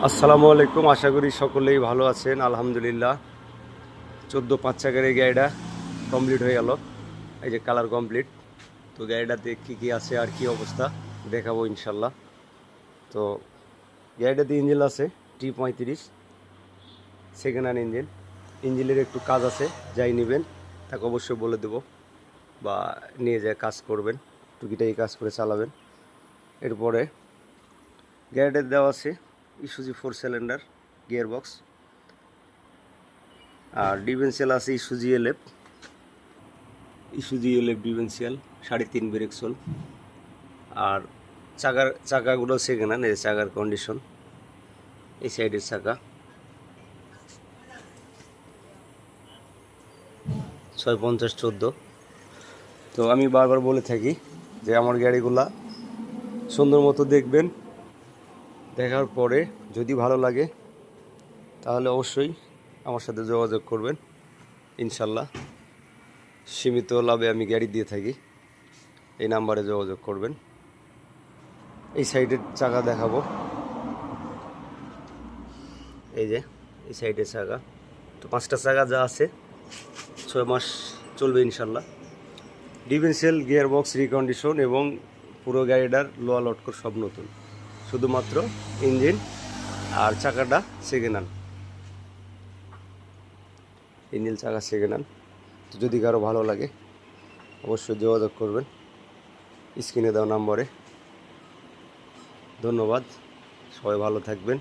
আসসালামু আলাইকুম, আশা করি সকলেই ভালো আছেন। আলহামদুলিল্লাহ 14/5 চাকার এই গাড়িটা কমপ্লিট হয়ে গেল। এই যে কালার কমপ্লিট। তো গাড়িটাতে কী আছে আর কি অবস্থা দেখাবো ইনশাল্লাহ। তো গাড়িটাতে ইঞ্জিন আছে T35, সেকেন্ড হ্যান্ড ইঞ্জিন। ইঞ্জিনের একটু কাজ আছে, যাই নেবেন তাকে অবশ্যই বলে দেবো, বা নিয়ে যায় কাজ করবেন, টুকিটাই কাজ করে চালাবেন। এরপরে গাড়িটাতে দেওয়া আছে ইসুজি 4 সিলিন্ডার গিয়ার বক্স, আর ডিফেন্সিয়াল আছে ইসুজি এলএফ ডিফেন্সিয়াল 3.5 ব্রেক সোল। আর চাকাগুলো সেকেন্ড হ্যান্ড, এই চাকার কন্ডিশন। এই সাইডের চাকা 650/14। তো আমি বারবার বলে থাকি যে আমার গাড়িগুলা সুন্দর মতো দেখবেন, দেখার পরে যদি ভালো লাগে তাহলে অবশ্যই আমার সাথে যোগাযোগ করবেন। ইনশাল্লাহ সীমিত লাভে আমি গাড়ি দিয়ে থাকি, এই নাম্বারে যোগাযোগ করবেন। এই সাইডের চাকা দেখাবো, এই যে এই সাইডের চাকা। তো 5টা চাকা যা আছে 6 মাস চলবে ইনশাল্লাহ। ডিফেন্সিয়াল গিয়ার বক্স রিকন্ডিশন এবং পুরো গাড়িটার লোয়া লটকর সব নতুন, শুধুমাত্র ইঞ্জিন আর চাকাটা সেকেন্ড হ্যান্ড। ইঞ্জিন চাকা সেকেন্ড হ্যান্ড। তো যদি কারো ভালো লাগে অবশ্যই যোগাযোগ করবেন স্ক্রিনে দেওয়া নম্বরে। ধন্যবাদ, সবাই ভালো থাকবেন।